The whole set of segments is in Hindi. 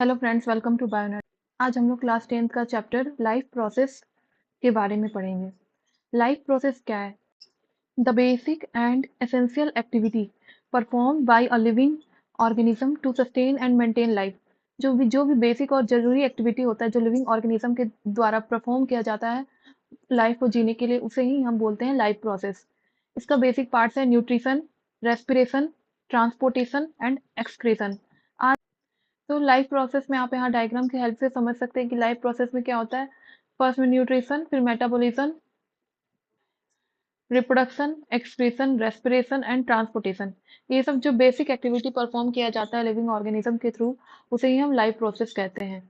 Hello friends, welcome to Bionet. आज हम लोग क्लास 10th का चैप्टर लाइफ प्रोसेस के बारे में पढ़ेंगे। लाइफ प्रोसेस क्या है? The basic and essential activity perform by a living organism to sustain and maintain life. जो भी बेसिक और जरूरी एक्टिविटी होता है जो लिविंग ऑर्गेनिज्म के द्वारा परफॉर्म किया जाता है लाइफ को जीने के लिए, उसे ही हम बोलते हैं लाइफ प्रोसेस। इसका बेसिक पार्ट्स है nutrition, respiration, transportation and excretion. तो लाइफ प्रोसेस में आप यहाँ डायग्राम की हेल्प से समझ सकते हैं कि लाइफ प्रोसेस में क्या होता है। फर्स्ट में न्यूट्रिशन, फिर metabolism, reproduction, excretion, respiration and transportation. ये सब जो बेसिक एक्टिविटी परफॉर्म किया जाता है लिविंग ऑर्गेनिज्म के थ्रू, उसे ही हम लाइफ प्रोसेस कहते हैं।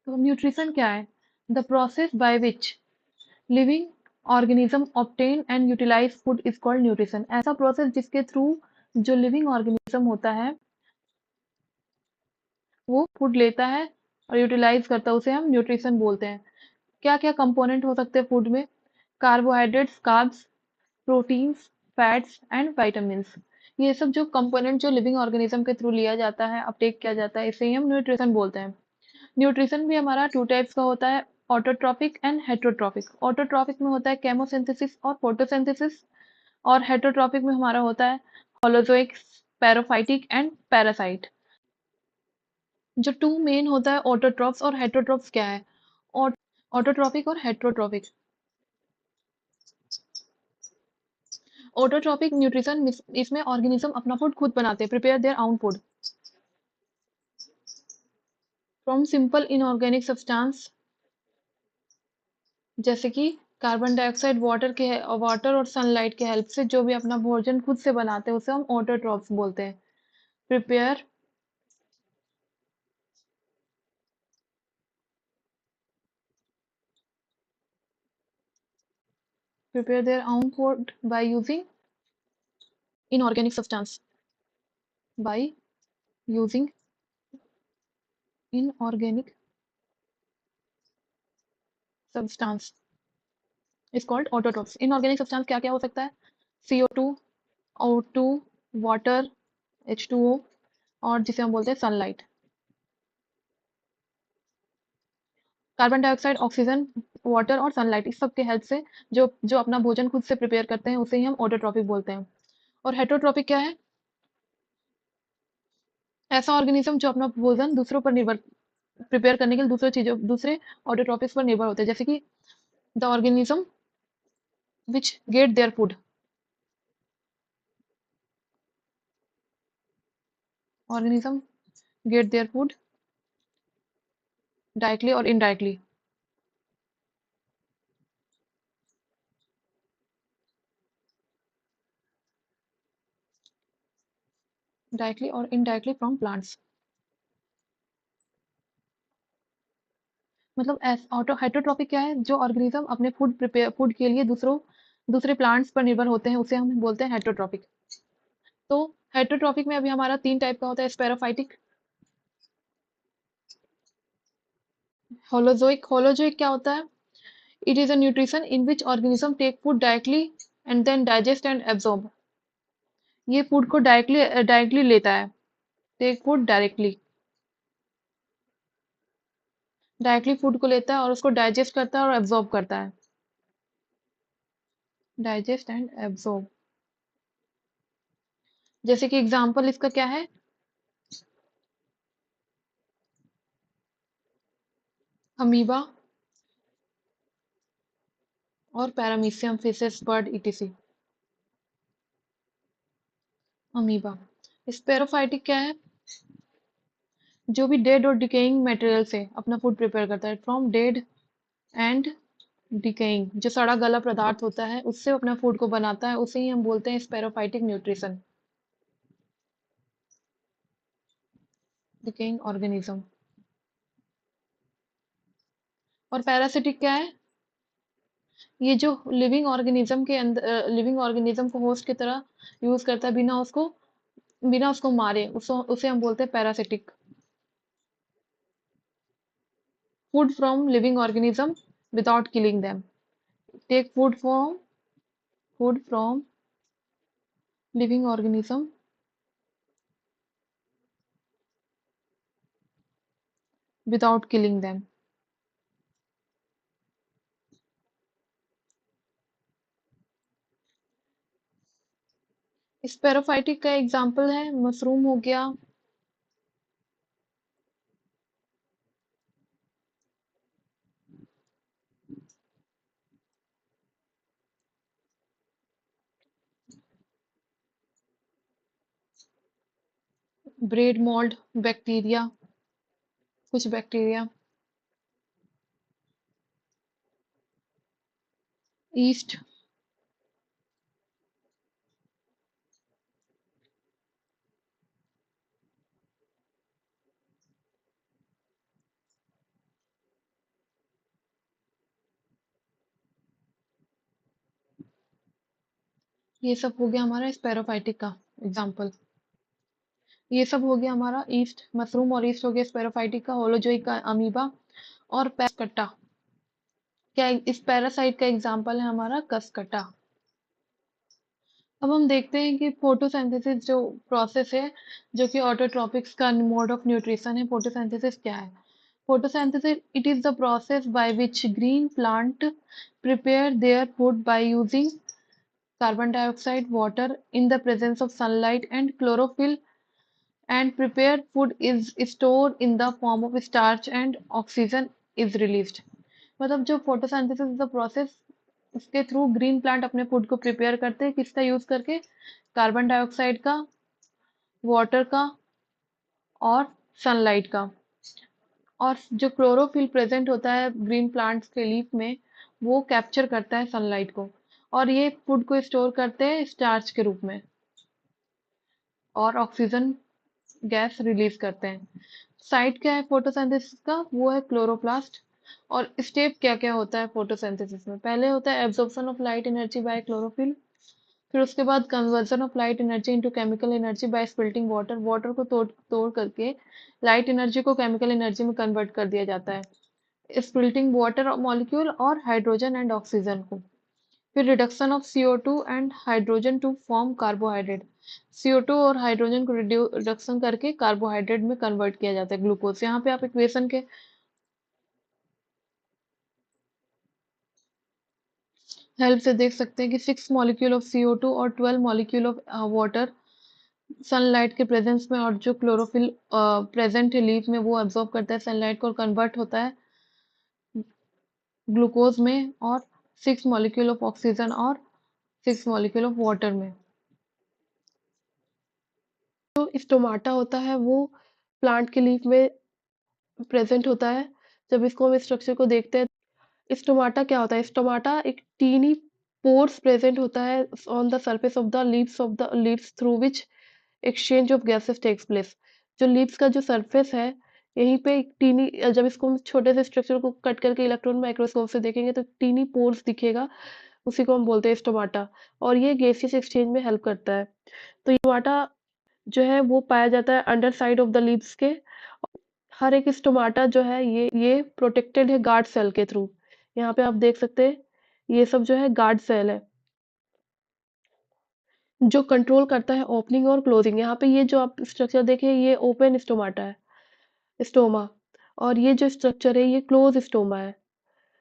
तो न्यूट्रिशन क्या है? The process by which living organism obtain and utilise food is called nutrition. ऐसा प्रोसेस जिसके थ्रू जो लिविंग ऑर्गेनिज्म होता है वो फूड लेता है और यूटिलाइज करता है, उसे हम न्यूट्रिशन बोलते हैं। क्या क्या कंपोनेंट हो सकते हैं फूड में? Carbohydrates, carbs, proteins, fats and vitamins. ये सब जो कंपोनेंट जो लिविंग ऑर्गेनिज्म के थ्रू लिया जाता है, अपटेक किया जाता है, इसे ही हम न्यूट्रिशन बोलते हैं। न्यूट्रिशन भी हमारा टू टाइप्स का होता है, ऑटोट्रॉपिक एंड हेटरोट्रॉपिक। ऑटोट्रॉपिक में होता है केमोसिंथेसिस और फोटोसिंथेसिस, और हेटरोट्रॉपिक में हमारा होता है होलोजोइक, पैराफाइटिक एंड पैरासाइट। जो टू मेन होता है ऑटोट्रॉप्स और हेटरोट्रॉप्स क्या है? ऑटोट्रॉपिक और हेटरोट्रॉपिक। ऑटोट्रॉपिक न्यूट्रिशन इसमें ऑर्गेनिज्म अपना फूड खुद बनाते हैं, prepare their own food from simple inorganic substance, जैसे कि कार्बन डाइऑक्साइड, वाटर और सनलाइट के हेल्प से जो भी अपना भोजन खुद से बनाते हैं उसे हम ऑटोट्रॉप्स बोलते हैं। Prepare prepare their own food by using inorganic substance, by using inorganic substance is called autotrophs. Inorganic substance क्या क्या हो सकता है? CO2, O2, वाटर, H2O, और जिसे हम बोलते हैं sunlight. Carbon dioxide, oxygen, water और सनलाइट, इस सब के हेल्प से जो जो अपना भोजन खुद से प्रिपेयर करते हैं उसे ही हम ऑटोट्रॉपिक बोलते हैं। और हेटरोट्रॉपिक क्या है? ऐसा ऑर्गेनिज्म जो अपना भोजन दूसरों पर निर्भर प्रिपेयर करने के लिए दूसरे ऑटोट्रॉपिक्स पर निर्भर होते हैं, जैसे कि the organism which get their food. Organism get their food directly और इनडायरेक्टली। डायरेक्टली और इनडायरेक्टली फ्रॉम प्लांट्स। मतलब ऑटो हेटरोट्रॉपिक क्या है? जो ऑर्गेनिज्म अपने फूड के लिए दूसरे प्लांट्स पर निर्भर होते हैं, उसे हम बोलते हैं हेटरोट्रॉपिक। तो हेटरोट्रॉपिक में अभी हमारा 3 टाइप का होता है। स्पेरोफाइटिक, होलोजोइक। होलोजोइक क्या होता है? It is a nutrition in which organism take food directly and then digest and absorb. ये फूड को डायरेक्टली लेता है। टेक फूड डायरेक्टली फूड को लेता है और उसको डाइजेस्ट करता है और एब्जॉर्ब करता है। Digest and absorb. जैसे कि एग्जांपल इसका क्या है? अमीबा और paramecium, fishes, bird, etc। Amoeba. Saprophytic क्या है? जो भी डेड और डिकेइंग मटेरियल से अपना फूड प्रिपेयर करता है, फ्रॉम डेड एंड डिकेइंग, जो सड़ा गला पदार्थ होता है उससे अपना फूड को बनाता है, उसे ही हम बोलते हैं स्पेरोफाइटिक न्यूट्रिशन, डिकेइंग ऑर्गेनिज्म। और पैरासिटिक क्या है? ये जो लिविंग ऑर्गेनिज्म को होस्ट की तरह यूज करता है, बिना उसको मारे, उसे हम बोलते हैं parasitic. Food from living organism without killing them. Take food from living organism without killing them. Saprophytic का एग्जाम्पल है मशरूम हो गया, ब्रेड मोल्ड, बैक्टीरिया, कुछ बैक्टीरिया, ईस्ट। ये सब हो गया हमारा स्पेरोफाइटिक का एग्जाम्पल। ये सब हो गया हमारा ईस्ट मशरूम और ईस्ट हो गया स्पेरोफाइटिक का, होलोजोइक का अमीबा और पैराकट्टा। क्या इस पैरासाइट का एग्जाम्पल है हमारा कसकट्टा। अब हम देखते हैं कि फोटोसिंथेसिस जो प्रोसेस है, जो कि ऑटोट्रॉपिक्स का मोड ऑफ न्यूट्रिशन है, फोटोसिंथेसिस क्या है? Photosynthesis, it is the process by which green plant prepare their food by using carbon dioxide, water in the presence of sunlight and chlorophyll, and prepared food is stored in the form of starch and oxygen is released. मतलब जो फोटोसिंथेसिस इज द प्रोसेस, इसके थ्रू ग्रीन प्लांट अपने फूड को प्रिपेयर करते हैं, किसका यूज करके? कार्बन डाइऑक्साइड का, वाटर का और सनलाइट का। और जो क्लोरोफिल प्रेजेंट होता है ग्रीन प्लांट्स के लीफ में, वो कैप्चर करता है सनलाइट को, और ये फूड को स्टोर करते हैं स्टार्च के रूप में, और ऑक्सीजन गैस रिलीज करते हैं। साइट क्या है फोटोसिंथेसिस का? वो है क्लोरोप्लास्ट। और स्टेप क्या क्या होता है फोटोसिंथेसिस में? पहले होता है absorption of light energy by chlorophyll, फिर उसके बाद conversion of light energy into chemical energy by splitting water, water को तोड़ तोड़ करके लाइट एनर्जी को केमिकल एनर्जी में कन्वर्ट कर दिया जाता है, स्प्लिटिंग वाटर मॉलिक्यूल और हाइड्रोजन एंड ऑक्सीजन को। फिर reduction of CO2 and hydrogen to form carbohydrate, CO2 और हाइड्रोजन को रिडक्शन करके कार्बोहाइड्रेट में कन्वर्ट किया जाता है, ग्लूकोज। यहाँ पे आप इक्वेशन के हेल्प से देख सकते हैं कि 6 मॉलिक्यूल ऑफ CO2 और 12 मॉलिक्यूल ऑफ वाटर सनलाइट के प्रेजेंस में, और जो क्लोरोफिल प्रेजेंट है लीफ में, वो एब्जॉर्ब करता है सनलाइट को और कन्वर्ट होता है ग्लूकोज में, और 6 मॉलिक्यूल ऑफ ऑक्सीजन और 6 मॉलिक्यूल ऑफ वाटर में। जो स्टोमाटा होता है वो प्लांट के लीफ में प्रेजेंट होता है। जब इसको हम स्ट्रक्चर को देखते हैं, स्टोमाटा क्या होता है? स्टोमाटा एक टीनी पोर्स प्रेजेंट होता है on the surface of the leaves through which exchange of gases takes place. जो लीव्स का जो सरफेस है, यहीं पे एक टीनी, जब इसको हम छोटे से स्ट्रक्चर को कट करके इलेक्ट्रॉन माइक्रोस्कोप से देखेंगे तो टीनी पोर्स दिखेगा, उसी को हम बोलते हैं स्टोमाटा। और ये गैसियस एक्सचेंज में हेल्प करता है। तो ये स्टोमाटा जो है वो पाया जाता है under side of the leaves के। हर एक स्टोमाटा जो है ये प्रोटेक्टेड है गार्ड सेल के थ्रू। यहाँ पे आप देख सकते हैं, ये सब जो है गार्ड सेल है जो कंट्रोल करता है ओपनिंग और क्लोजिंग। यहाँ पे ये जो आप स्ट्रक्चर देखें, ये ओपन स्टोमाटा है, स्टोमा। और ये जो स्ट्रक्चर है ये क्लोज स्टोमा है,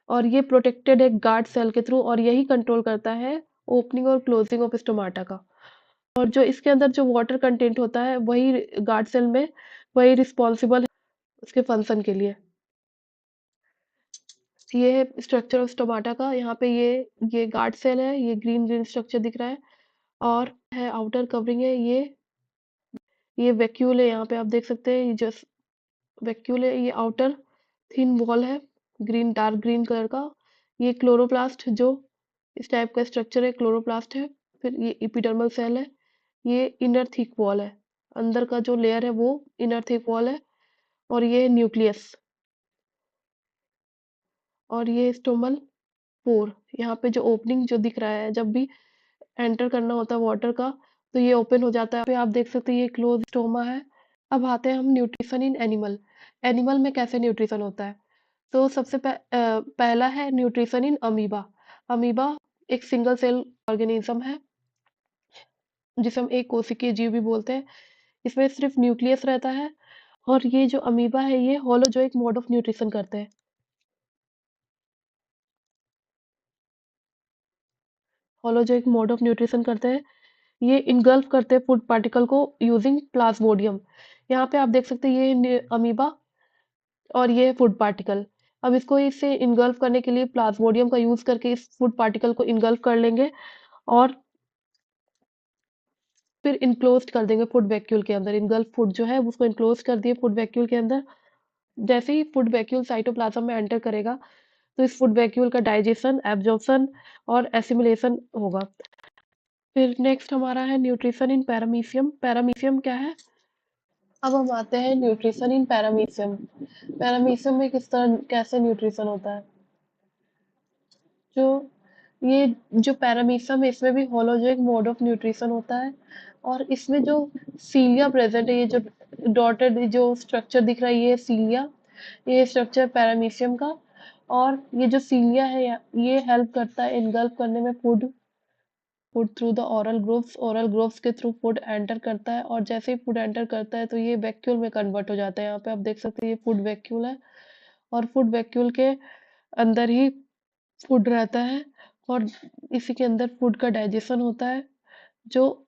और ये प्रोटेक्टेड है गार्ड सेल के थ्रू, और यही कंट्रोल करता है ओपनिंग और क्लोजिंग ऑफ स्टोमाटा का। और जो इसके अंदर जो वाटर कंटेंट होता है, वही गार्ड सेल में वही रिस्पॉन्सिबल है उसके फंक्शन के लिए। ये है स्ट्रक्चर ऑफ स्टोमाटा का। यहाँ पे ये गार्ड सेल है, ये ग्रीन ग्रीन स्ट्रक्चर दिख रहा है, और है आउटर कवरिंग है, ये वैक्यूल है। यहाँ पे आप देख सकते हैं, ये जो वैक्यूल है, ये आउटर थिन वॉल है, ग्रीन डार्क ग्रीन कलर का। ये क्लोरोप्लास्ट, जो इस टाइप का स्ट्रक्चर है, क्लोरोप्लास्ट है। फिर ये एपिडर्मल सेल है, ये इनर थिक वॉल है, अंदर का जो लेयर है वो इनर थिक वॉल है। और ये न्यूक्लियस, और ये स्टोमल पोर। यहाँ पे जो ओपनिंग जो दिख रहा है, जब भी एंटर करना होता है वाटर का, तो ये ओपन हो जाता है। पे आप देख सकते हैं ये क्लोज स्टोमा है। अब आते हैं हम न्यूट्रिशन इन एनिमल। एनिमल में कैसे न्यूट्रिशन होता है? तो पहला है न्यूट्रिशन इन अमीबा। अमीबा एक सिंगल सेल ऑर्गेनिज्म है, जिसे हम एक कोशिकीय जीव भी बोलते हैं। इसमें सिर्फ न्यूक्लियस रहता है, और ये जो अमीबा है ये होलोजोइक मोड ऑफ न्यूट्रिशन करते हैं। होलोजोइक मोड ऑफ न्यूट्रिशन करते हैं। ये इनगल्फ करते हैं फूड पार्टिकल को यूजिंग प्लाज्मोडियम। यहाँ पे आप देख सकते हैं ये अमीबा और ये फूड पार्टिकल। अब इसको इसे इनगल्फ करने के लिए प्लाज्मोडियम का यूज करके इस फूड पार्टिकल को इनगल्फ कर लेंगे और फिर इनक्लोज कर देंगे फूड वैक्यूल के अंदर। इनगल्फ फूड जो है उसको इनक्लोज कर दिए फूड वैक्यूल के अंदर। जैसे ही फूड वैक्यूल साइटोप्लाज्म में एंटर करेगा तो इस फूड वैक्यूल का डाइजेशन, एब्जॉर्प्शन और एसिमिलेशन होगा। फिर नेक्स्ट हमारा है न्यूट्रिशन इन पैरामीशियम। पैरामीशियम क्या है? अब हम आते हैं न्यूट्रिशन इन पैरामीशियम। पैरामीशियम में किस तरह कैसे न्यूट्रिशन होता है? जो ये जो पैरामीशियम है इसमें भी होलोजोइक मोड ऑफ न्यूट्रिशन होता है और इसमें जो सीलिया प्रेजेंट है, ये जो डॉटेड जो स्ट्रक्चर दिख रहा है ये सीलिया, ये स्ट्रक्चर पैरामीशियम का। और ये जो सीलिया है ये हेल्प करता है इनगल्फ करने में food food through the oral groves के थ्रू फूड एंटर करता है और जैसे ही फूड एंटर करता है तो ये वैक्यूल में कन्वर्ट हो जाता है। यहाँ पे आप देख सकते हैं ये फूड वैक्यूल है और फूड वैक्यूल के अंदर ही फूड रहता है और इसी के अंदर फूड का डाइजेशन होता है। जो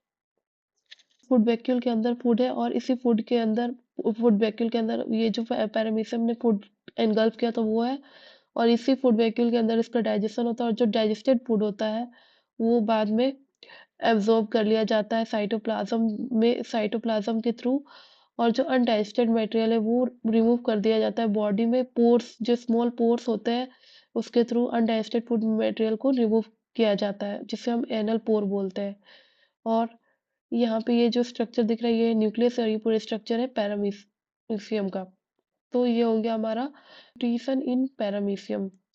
फूड वैक्यूल के अंदर फूड है और इसी फूड के अंदर फूड वैक्यूल के अंदर ये जो पैरामीशियम ने फूड एनगल्फ किया तो वो है और इसी फूड वैक्यूल के अंदर इसका डाइजेशन होता है और जो डाइजेस्टेड फूड होता है वो बाद में एब्जॉर्ब कर लिया जाता है साइटोप्लाज्म के थ्रू। और जो अनडाइजेस्टेड मटेरियल है वो रिमूव कर दिया जाता है बॉडी में पोर्स, जो स्मॉल पोर्स होते हैं उसके थ्रू अनडाइजेस्टेड फूड मटेरियल को रिमूव किया जाता है जिसे हम एनल पोर बोलते हैं। और यहाँ पे ये जो स्ट्रक्चर दिख रहा है ये न्यूक्लियस और ये पूरे स्ट्रक्चर है पैरामीशियम का। तो ये हो गया हमारा न्यूट्रिशन इन पैरामीशियम।